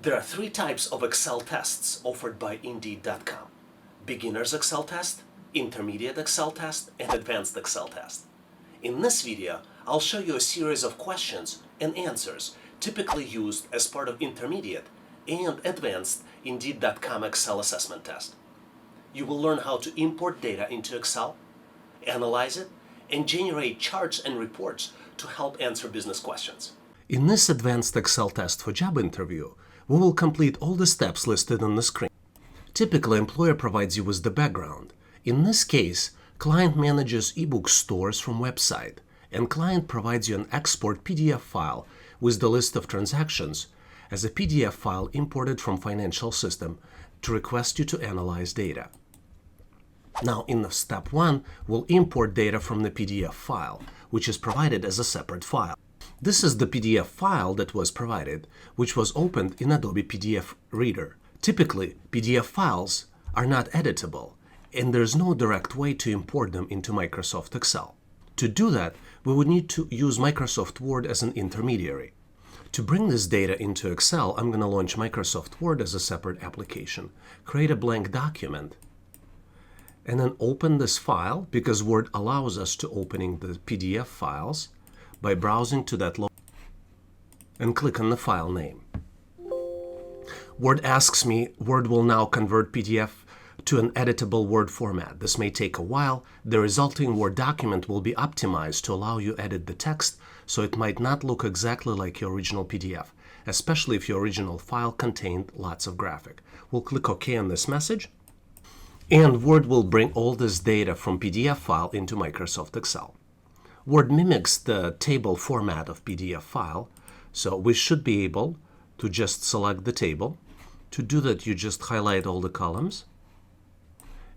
There are three types of Excel tests offered by Indeed.com: beginner's Excel test, intermediate Excel test, and advanced Excel test. In this video, I'll show you a series of questions and answers typically used as part of intermediate and advanced Indeed.com Excel assessment test. You will learn how to import data into Excel, analyze it, and generate charts and reports to help answer business questions. In this advanced Excel test for job interview, we will complete all the steps listed on the screen. Typically, employer provides you with the background. In this case, client manages ebook stores from website, and client provides you an export PDF file with the list of transactions as a PDF file imported from financial system to request you to analyze data. Now, in step 1, we'll import data from the PDF file, which is provided as a separate file. This is the PDF file that was provided, which was opened in Adobe PDF Reader. Typically, PDF files are not editable, and there's no direct way to import them into Microsoft Excel. To do that, we would need to use Microsoft Word as an intermediary. To bring this data into Excel, I'm going to launch Microsoft Word as a separate application, create a blank document, and then open this file, because Word allows us to opening the PDF files by browsing to that and click on the file name. Word asks me, Word will now convert PDF to an editable Word format. This may take a while. The resulting Word document will be optimized to allow you edit the text, so it might not look exactly like your original PDF, especially if your original file contained lots of graphic. We'll click OK on this message, and Word will bring all this data from PDF file into Microsoft Excel. Word mimics the table format of PDF file, so we should be able to just select the table. To do that, you just highlight all the columns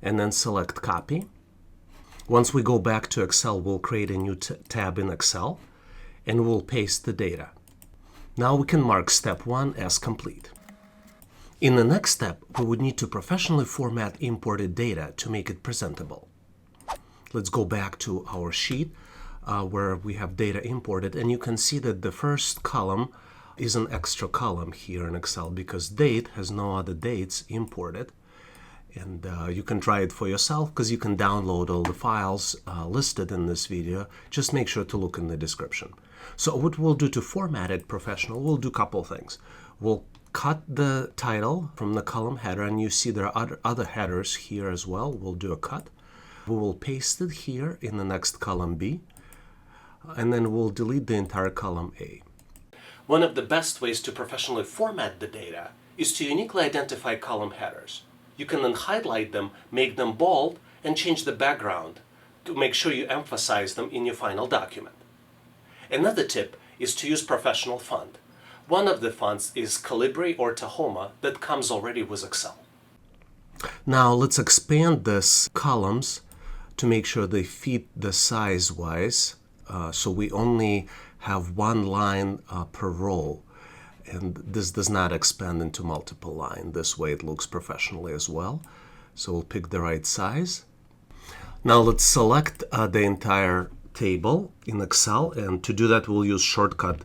and then select Copy. Once we go back to Excel, we'll create a new tab in Excel and we'll paste the data. Now we can mark step 1 as complete. In the next step, we would need to professionally format imported data to make it presentable. Let's go back to our sheet where we have data imported, and you can see that the first column is an extra column here in Excel because date has no other dates imported. And you can try it for yourself because you can download all the files listed in this video. Just make sure to look in the description. So what we'll do to format it professional, we'll do a couple things. We'll cut the title from the column header, and you see there are other headers here as well. We'll do a cut. We will paste it here in the next column B, and then we'll delete the entire column A. One of the best ways to professionally format the data is to uniquely identify column headers. You can then highlight them, make them bold, and change the background to make sure you emphasize them in your final document. Another tip is to use professional font. One of the fonts is Calibri or Tahoma that comes already with Excel. Now let's expand this columns to make sure they fit the size-wise, so we only have one line per row. And this does not expand into multiple lines. This way it looks professionally as well. So we'll pick the right size. Now let's select the entire table in Excel, and to do that we'll use shortcut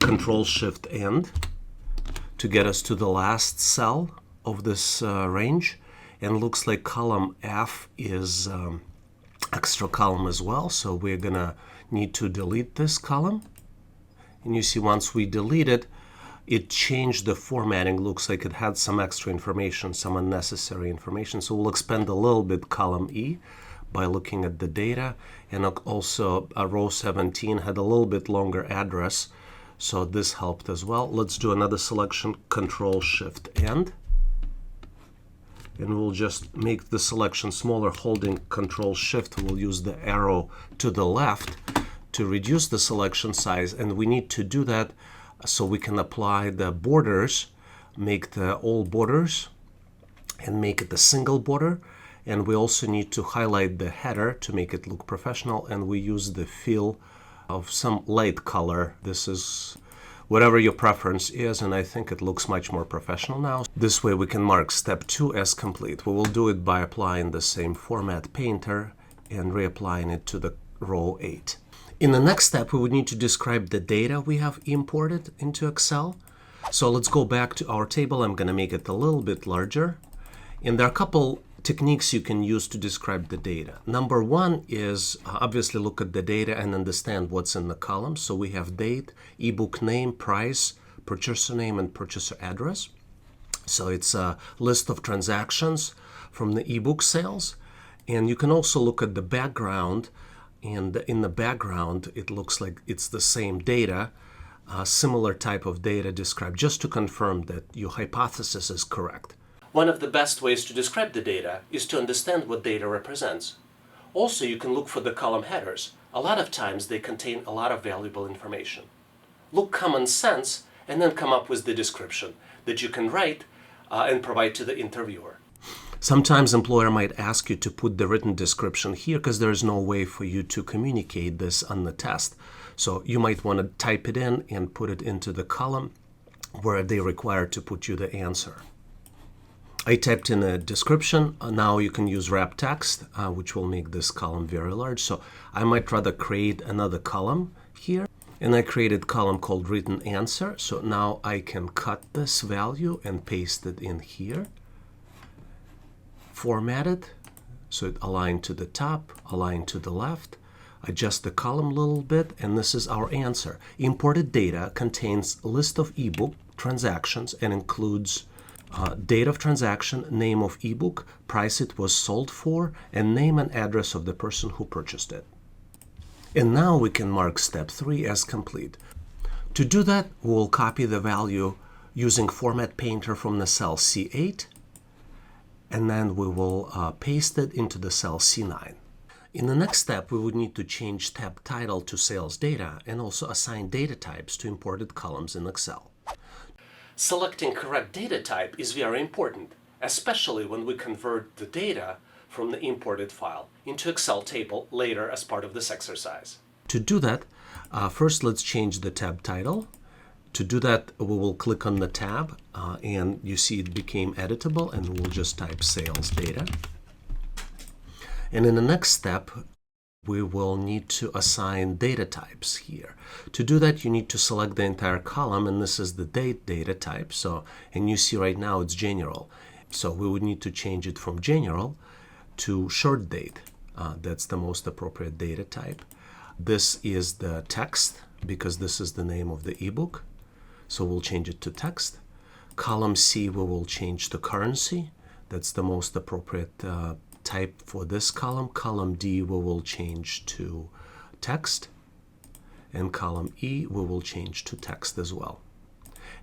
Control-Shift-End to get us to the last cell of this range. And looks like column F is extra column as well, so we're gonna need to delete this column. And you see once we delete it, it changed the formatting. Looks like it had some extra information, some unnecessary information. So we'll expand a little bit column E by looking at the data. And also row 17 had a little bit longer address, so this helped as well. Let's do another selection, Control-Shift-End. And we'll just make the selection smaller, holding Control-Shift. We'll use the arrow to the left to reduce the selection size, and we need to do that so we can apply the borders, make the all borders and make it a single border. And we also need to highlight the header to make it look professional, and we use the fill of some light color. This is whatever your preference is, and I think it looks much more professional now. This way we can mark step 2 as complete. We will do it by applying the same format painter and reapplying it to the row 8. In the next step, we would need to describe the data we have imported into Excel. So let's go back to our table. I'm going to make it a little bit larger. And there are a couple techniques you can use to describe the data. Number one is obviously look at the data and understand what's in the columns. So we have date, ebook name, price, purchaser name, and purchaser address. So it's a list of transactions from the ebook sales. And you can also look at the background. And in the background, it looks like it's the same data, similar type of data described, just to confirm that your hypothesis is correct. One of the best ways to describe the data is to understand what data represents. Also, you can look for the column headers. A lot of times they contain a lot of valuable information. Look common sense and then come up with the description that you can write and provide to the interviewer. Sometimes employer might ask you to put the written description here because there is no way for you to communicate this on the test. So you might want to type it in and put it into the column where they require to put you the answer. I typed in a description. Now you can use wrap text, which will make this column very large. So I might rather create another column here. And I created a column called written answer. So now I can cut this value and paste it in here. Format it so it aligned to the top, aligned to the left. Adjust the column a little bit, and this is our answer. Imported data contains a list of ebook transactions and includes date of transaction, name of ebook, price it was sold for, and name and address of the person who purchased it. And now we can mark step 3 as complete. To do that, we'll copy the value using Format Painter from the cell C8, and then we will paste it into the cell C9. In the next step, we would need to change tab title to Sales Data and also assign data types to imported columns in Excel. Selecting correct data type is very important, especially when we convert the data from the imported file into Excel table later as part of this exercise. To do that, first let's change the tab title. To do that, we will click on the tab and you see it became editable, and we'll just type Sales Data. And in the next step, we will need to assign data types here. To do that, you need to select the entire column, and this is the date data type. And you see right now it's general. So we would need to change it from general to short date. That's the most appropriate data type. This is the text because this is the name of the ebook. So we'll change it to text. Column C, we will change to currency. That's the most appropriate type for this column. Column D, we will change to text. And column E, we will change to text as well.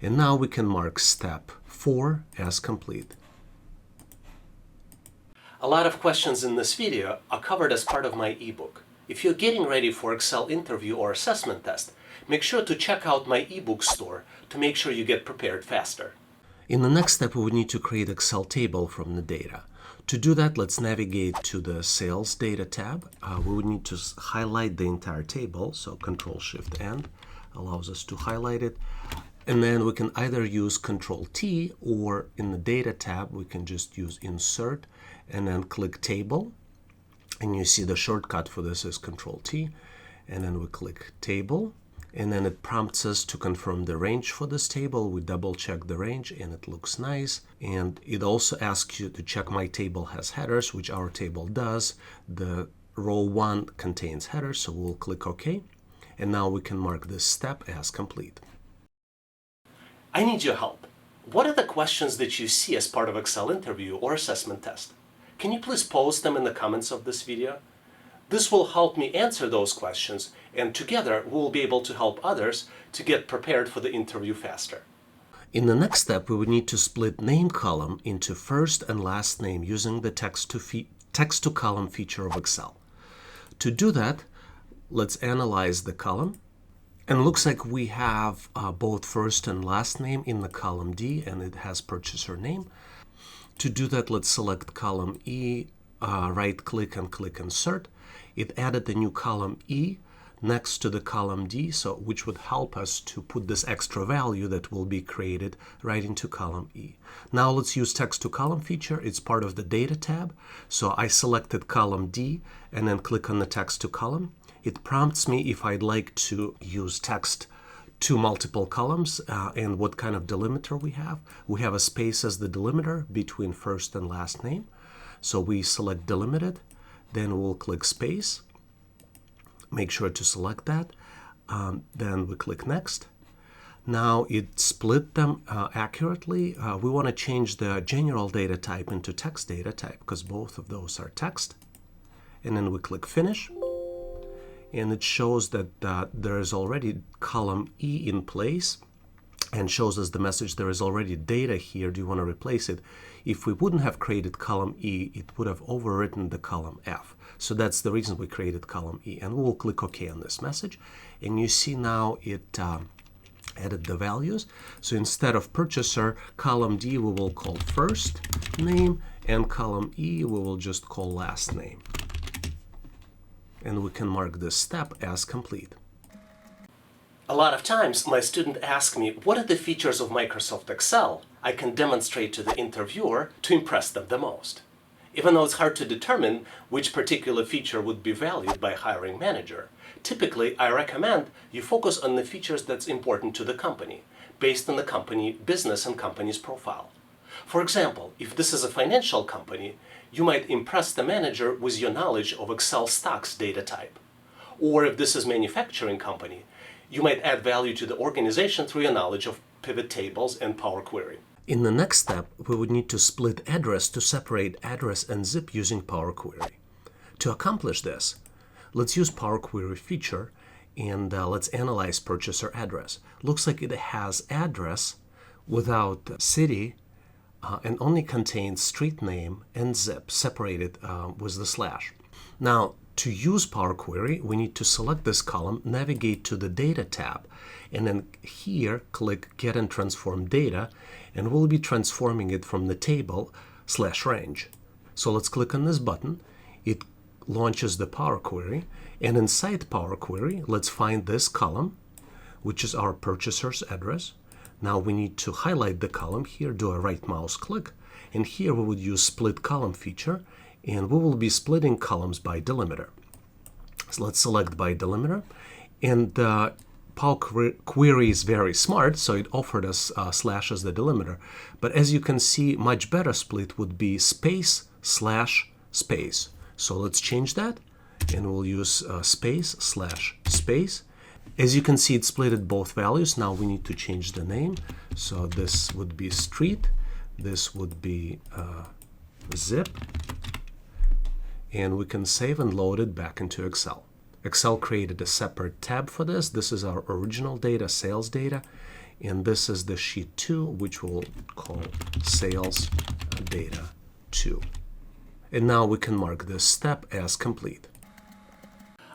And now we can mark step 4 as complete. A lot of questions in this video are covered as part of my ebook. If you're getting ready for Excel interview or assessment test, make sure to check out my ebook store to make sure you get prepared faster. In the next step, we would need to create an Excel table from the data. To do that, let's navigate to the Sales Data tab. We would need to highlight the entire table, so Control-Shift-N allows us to highlight it. And then we can either use Control-T, or in the Data tab, we can just use Insert and then click Table. And you see the shortcut for this is Control-T. And then we click Table. And then it prompts us to confirm the range for this table. We double check the range and it looks nice. And it also asks you to check my table has headers, which our table does. The row 1 contains headers, so we'll click OK. And now we can mark this step as complete. I need your help. What are the questions that you see as part of Excel interview or assessment test? Can you please post them in the comments of this video? This will help me answer those questions, and together we will be able to help others to get prepared for the interview faster. In the next step, we would need to split name column into first and last name using the text to column feature of Excel. To do that, let's analyze the column. And it looks like we have both first and last name in the column D, and it has purchaser name. To do that, let's select column E, right-click and click Insert. It added a new column E next to the column D, which would help us to put this extra value that will be created right into column E. Now let's use text to column feature. It's part of the Data tab. So I selected column D and then click on the text to column. It prompts me if I'd like to use text two multiple columns and what kind of delimiter we have. We have a space as the delimiter between first and last name. So we select delimited, then we'll click space. Make sure to select that. Then we click next. Now it split them accurately. We want to change the general data type into text data type because both of those are text. And then we click finish. And it shows that there is already column E in place and shows us the message there is already data here. Do you want to replace it? If we wouldn't have created column E, it would have overwritten the column F. So that's the reason we created column E. And we'll click OK on this message. And you see now it added the values. So instead of purchaser, column D we will call first name, and column E we will just call last name. And we can mark this step as complete. A lot of times my students ask me, what are the features of Microsoft Excel I can demonstrate to the interviewer to impress them the most? Even though it's hard to determine which particular feature would be valued by a hiring manager, typically I recommend you focus on the features that's important to the company, based on the company business and company's profile. For example, if this is a financial company, you might impress the manager with your knowledge of Excel stocks data type. Or if this is a manufacturing company, you might add value to the organization through your knowledge of pivot tables and Power Query. In the next step, we would need to split address to separate address and zip using Power Query. To accomplish this, let's use Power Query feature and let's analyze purchaser address. Looks like it has address without city and only contains street name and zip separated with the slash. Now, to use Power Query, we need to select this column, navigate to the Data tab, and then here click Get and Transform Data, and we'll be transforming it from the table /range. So let's click on this button. It launches the Power Query, and inside Power Query, let's find this column, which is our purchaser's address. Now we need to highlight the column here, do a right mouse click, and here we would use split column feature, and we will be splitting columns by delimiter. So let's select by delimiter, and Power Query is very smart, so it offered us slash as the delimiter, but as you can see, much better split would be space / space. So let's change that, and we'll use space / space. As you can see, it splitted both values. Now we need to change the name. So this would be street, this would be zip, and we can save and load it back into Excel. Excel created a separate tab for this. This is our original data, sales data, and this is the sheet 2, which we'll call sales data 2. And now we can mark this step as complete.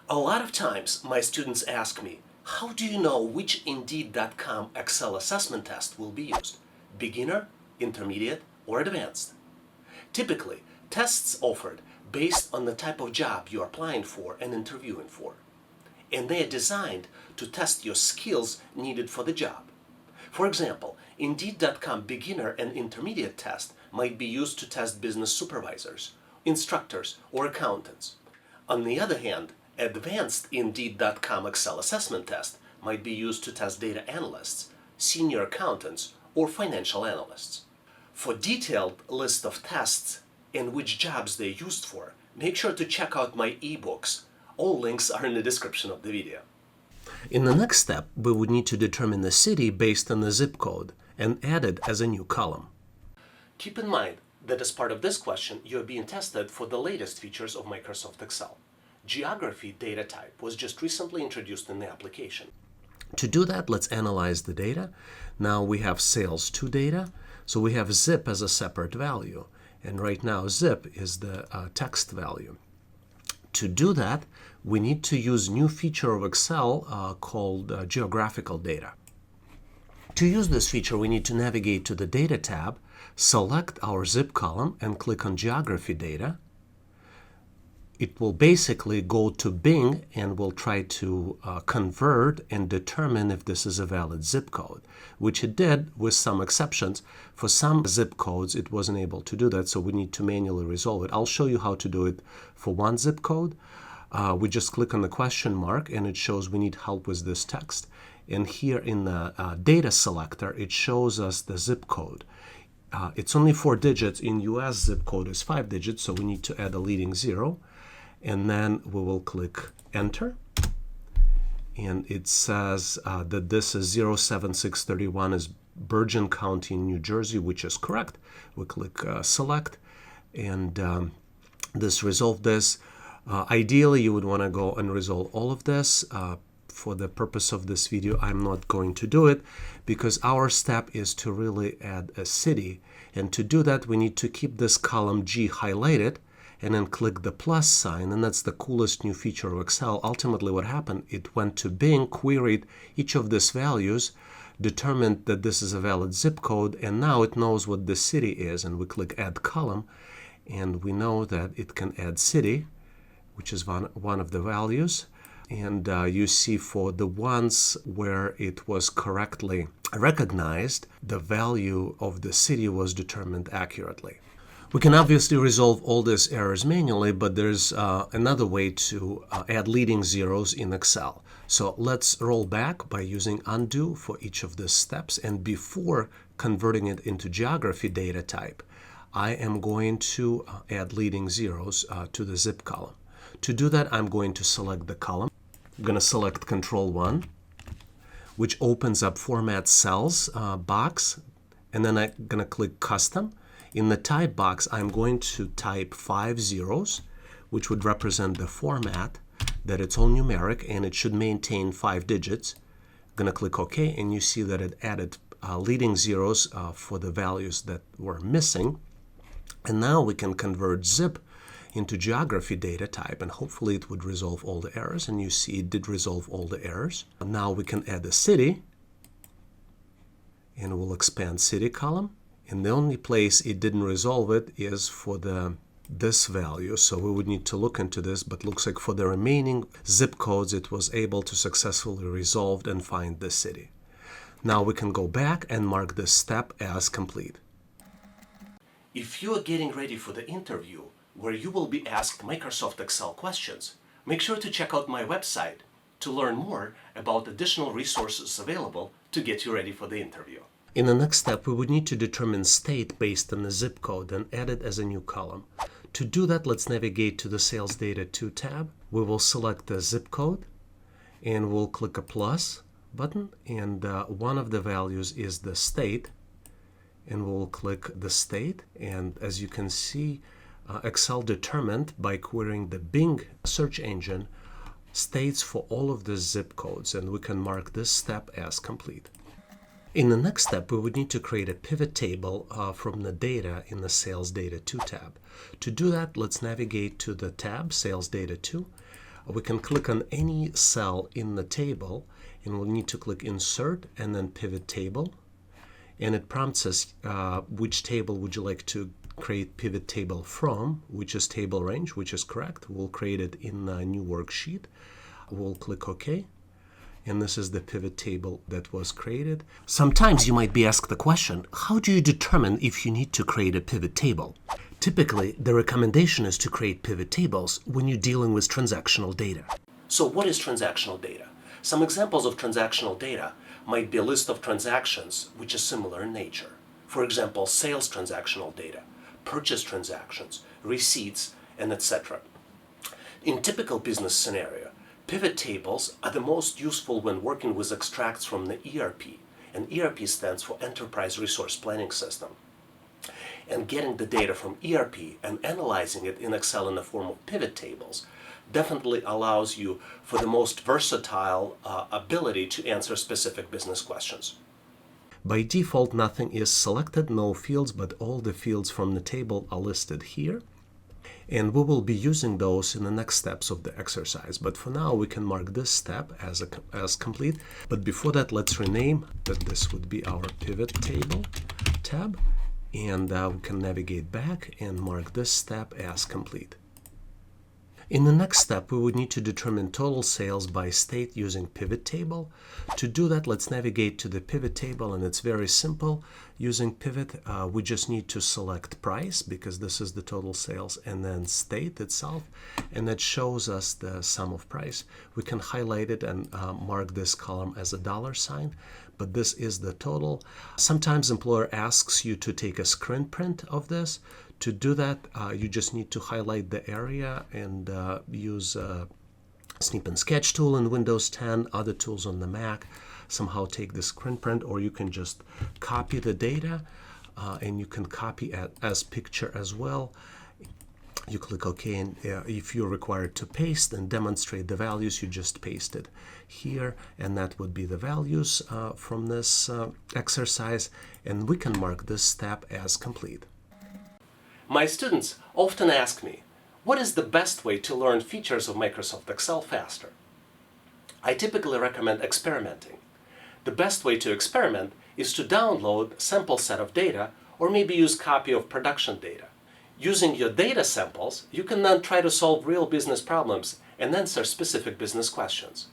A lot of times my students ask me, how do you know which Indeed.com Excel assessment test will be used? Beginner, intermediate, or advanced? Typically, tests offered based on the type of job you're applying for and interviewing for. And they are designed to test your skills needed for the job. For example, Indeed.com beginner and intermediate test might be used to test business supervisors, instructors, or accountants. On the other hand, advanced Indeed.com Excel assessment test might be used to test data analysts, senior accountants, or financial analysts. For detailed list of tests and which jobs they're used for, make sure to check out my ebooks. All links are in the description of the video. In the next step, we would need to determine the city based on the zip code and add it as a new column. Keep in mind that as part of this question, you're being tested for the latest features of Microsoft Excel. Geography data type was just recently introduced in the application. To do that, let's analyze the data. Now we have sales to data, so we have zip as a separate value. And right now zip is the text value. To do that, we need to use new feature of Excel called geographical data. To use this feature, we need to navigate to the Data tab, select our zip column, and click on Geography Data. It will basically go to Bing and will try to convert and determine if this is a valid zip code, which it did with some exceptions. For some zip codes, it wasn't able to do that, so we need to manually resolve it. I'll show you how to do it for one zip code. We just click on the question mark, and it shows we need help with this text. And here in the data selector, it shows us the zip code. It's only 4 digits. In US, zip code is 5 digits, so we need to add a leading 0. And then we will click Enter. And it says that this is 07631 is Bergen County, New Jersey, which is correct. We click Select, and this resolved this. Ideally, you would want to go and resolve all of this. For the purpose of this video, I'm not going to do it because our step is to really add a city. And to do that, we need to keep this column G highlighted and then click the plus sign. And that's the coolest new feature of Excel. Ultimately, what happened, it went to Bing, queried each of these values, determined that this is a valid zip code, and now it knows what the city is. And we click Add Column, and we know that it can add city, which is one of the values. And you see for the ones where it was correctly recognized, the value of the city was determined accurately. We can obviously resolve all these errors manually, but there's another way to add leading zeros in Excel. So let's roll back by using undo for each of these steps. And before converting it into geography data type, I am going to add leading zeros to the zip column. To do that, I'm going to select the column. I'm going to select Control 1, which opens up Format Cells box, and then I'm going to click Custom. In the type box, I'm going to type 5 zeros, which would represent the format, that it's all numeric, and it should maintain 5 digits. I'm going to click OK, and you see that it added leading zeros for the values that were missing. And now we can convert zip into geography data type, and hopefully it would resolve all the errors. And you see it did resolve all the errors. Now we can add a city, and we'll expand city column. And the only place it didn't resolve it is for this value. So we would need to look into this, but looks like for the remaining zip codes, it was able to successfully resolve and find the city. Now we can go back and mark this step as complete. If you are getting ready for the interview, where you will be asked Microsoft Excel questions, make sure to check out my website to learn more about additional resources available to get you ready for the interview. In the next step, we would need to determine state based on the zip code and add it as a new column. To do that, let's navigate to the Sales Data 2 tab. We will select the zip code, and we'll click a plus button, and one of the values is the state, and we'll click the state. And as you can see, Excel determined by querying the Bing search engine states for all of the zip codes, and we can mark this step as complete. In the next step, we would need to create a pivot table from the data in the Sales Data 2 tab. To do that, let's navigate to the tab Sales Data 2. We can click on any cell in the table, and we'll need to click Insert and then Pivot Table. And it prompts us which table would you like to create pivot table from, which is table range, which is correct. We'll create it in a new worksheet. We'll click OK. And this is the pivot table that was created. Sometimes you might be asked the question, how do you determine if you need to create a pivot table? Typically, the recommendation is to create pivot tables when you're dealing with transactional data. So what is transactional data? Some examples of transactional data might be a list of transactions which is similar in nature. For example, sales transactional data, purchase transactions, receipts, and etc. In typical business scenario, pivot tables are the most useful when working with extracts from the ERP, and ERP stands for Enterprise Resource Planning System. And getting the data from ERP and analyzing it in Excel in the form of pivot tables definitely allows you for the most versatile ability to answer specific business questions. By default, nothing is selected, no fields, but all the fields from the table are listed here. And we will be using those in the next steps of the exercise. But for now, we can mark this step as complete. But before that, let's rename that this would be our pivot table tab. And we can navigate back and mark this step as complete. In the next step, we would need to determine total sales by state using pivot table. To do that, let's navigate to the pivot table, and it's very simple. Using pivot, we just need to select price because this is the total sales, and then state itself, and that shows us the sum of price. We can highlight it and mark this column as a $sign, but this is the total. Sometimes employer asks you to take a screen print of this. To do that, you just need to highlight the area and use Snip and Sketch tool in Windows 10, other tools on the Mac. Somehow take the screen print, or you can just copy the data, and you can copy as picture as well. You click OK, and if you're required to paste and demonstrate the values, you just paste it here, and that would be the values from this exercise, and we can mark this step as complete. My students often ask me, what is the best way to learn features of Microsoft Excel faster? I typically recommend experimenting. The best way to experiment is to download a sample set of data, or maybe use a copy of production data. Using your data samples, you can then try to solve real business problems and answer specific business questions.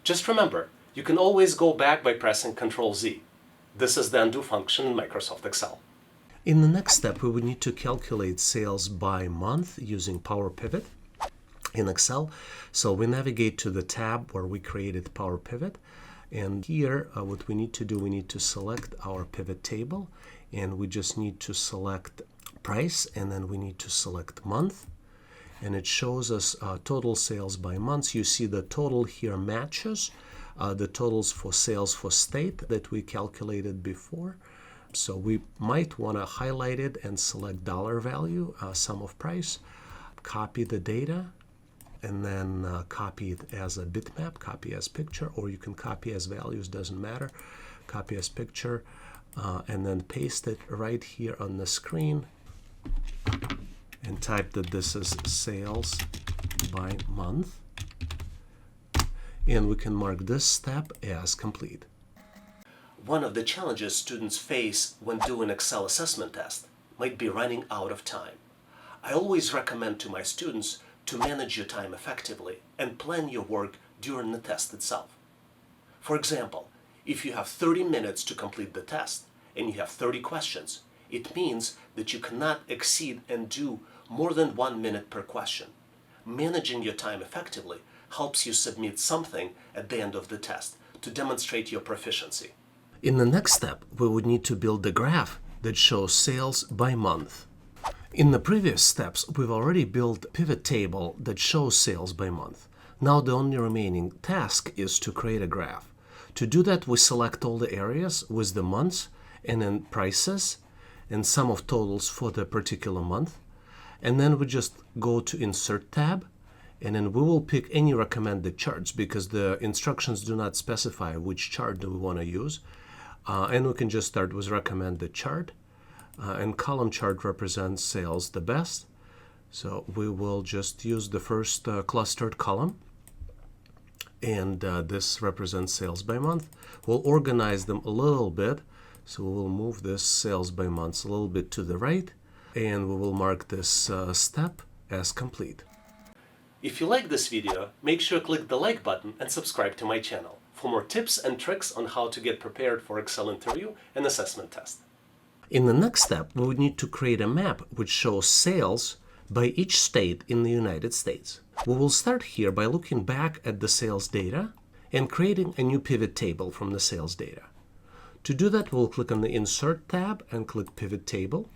Just remember, you can always go back by pressing Ctrl-Z. This is the undo function in Microsoft Excel. In the next step, we would need to calculate sales by month using Power Pivot in Excel. So we navigate to the tab where we created Power Pivot. And here, what we need to do, we need to select our pivot table. And we just need to select price, and then we need to select month. And it shows us total sales by months. You see the total here matches the totals for sales for state that we calculated before. So we might want to highlight it and select dollar value, sum of price, copy the data, and then copy it as a bitmap, copy as picture, or you can copy as values, doesn't matter. Copy as picture, and then paste it right here on the screen, and type that this is sales by month. And we can mark this step as complete. One of the challenges students face when doing Excel assessment test might be running out of time. I always recommend to my students to manage your time effectively and plan your work during the test itself. For example, if you have 30 minutes to complete the test and you have 30 questions, it means that you cannot exceed and do more than 1 minute per question. Managing your time effectively helps you submit something at the end of the test to demonstrate your proficiency. In the next step, we would need to build a graph that shows sales by month. In the previous steps, we've already built a pivot table that shows sales by month. Now the only remaining task is to create a graph. To do that, we select all the areas with the months and then prices and sum of totals for the particular month. And then we just go to Insert tab, and then we will pick any recommended charts because the instructions do not specify which chart do we want to use. And we can just start with recommended chart, and column chart represents sales the best. So we will just use the first clustered column, and this represents sales by month. We'll organize them a little bit, so we will move this sales by months a little bit to the right, and we will mark this step as complete. If you like this video, make sure to click the like button and subscribe to my channel for more tips and tricks on how to get prepared for Excel interview and assessment test. In the next step, we would need to create a map which shows sales by each state in the United States. We will start here by looking back at the sales data and creating a new pivot table from the sales data. To do that, we'll click on the Insert tab and click Pivot Table.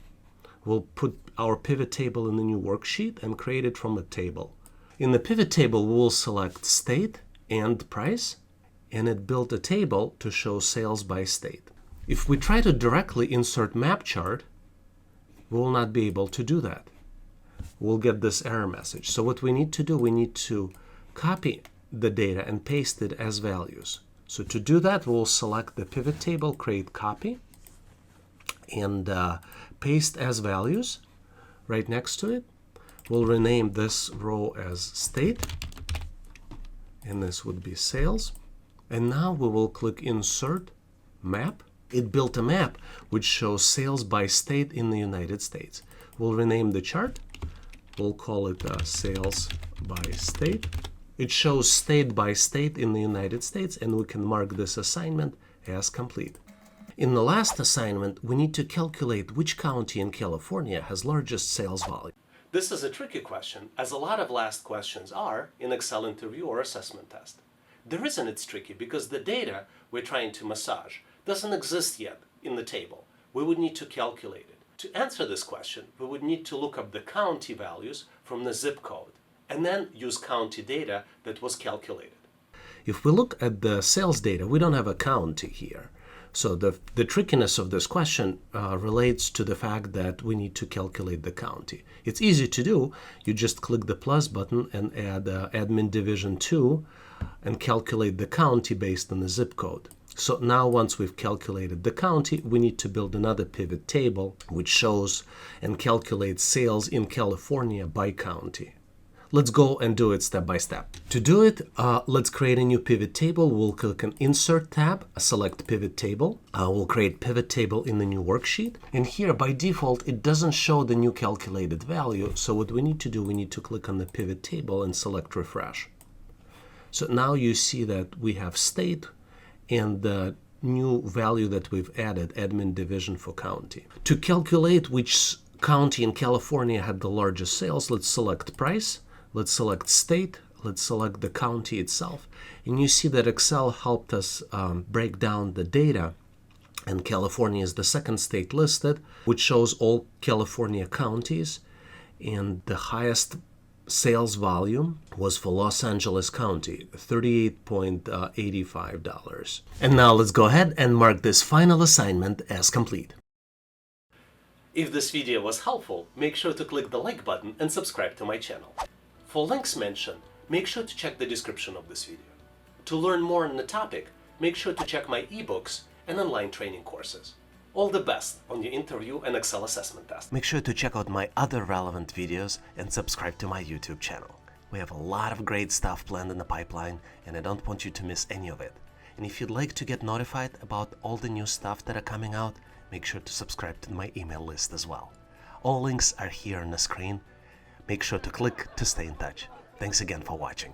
We'll put our pivot table in the new worksheet and create it from a table. In the pivot table, we will select state and price, and it built a table to show sales by state. If we try to directly insert map chart, we will not be able to do that. We'll get this error message. So what we need to do, we need to copy the data and paste it as values. So to do that, we'll select the pivot table, create copy, and paste as values right next to it. We'll rename this row as state, and this would be sales. And now we will click Insert Map. It built a map which shows sales by state in the United States. We'll rename the chart We'll call it sales by state. It shows state by state in the United States, and we can mark this assignment as complete. In the last assignment, we need to calculate which county in California has largest sales volume. This is a tricky question, as a lot of last questions are in Excel interview or assessment test. The reason it's tricky because the data we're trying to massage doesn't exist yet in the table. We would need to calculate it. To answer this question, we would need to look up the county values from the zip code and then use county data that was calculated. If we look at the sales data, we don't have a county here. So the trickiness of this question relates to the fact that we need to calculate the county. It's easy to do. You just click the plus button and add admin division 2 and calculate the county based on the zip code. So now once we've calculated the county, we need to build another pivot table which shows and calculates sales in California by county. Let's go and do it step by step. To do it, let's create a new pivot table. We'll click on Insert tab, select Pivot Table. We'll create Pivot Table in the new worksheet. And here, by default, it doesn't show the new calculated value. So what we need to do, we need to click on the Pivot Table and select Refresh. So now you see that we have state and the new value that we've added, admin division for county. To calculate which county in California had the largest sales, let's select Price. Let's select state, let's select the county itself, and you see that Excel helped us break down the data, and California is the second state listed, which shows all California counties, and the highest sales volume was for Los Angeles County, $38.85. And now let's go ahead and mark this final assignment as complete. If this video was helpful, make sure to click the like button and subscribe to my channel. For links mentioned, make sure to check the description of this video. To learn more on the topic, make sure to check my ebooks and online training courses. All the best on your interview and Excel assessment test. Make sure to check out my other relevant videos and subscribe to my YouTube channel. We have a lot of great stuff planned in the pipeline, and I don't want you to miss any of it. And if you'd like to get notified about all the new stuff that are coming out, make sure to subscribe to my email list as well. All links are here on the screen. Make sure to click to stay in touch. Thanks again for watching.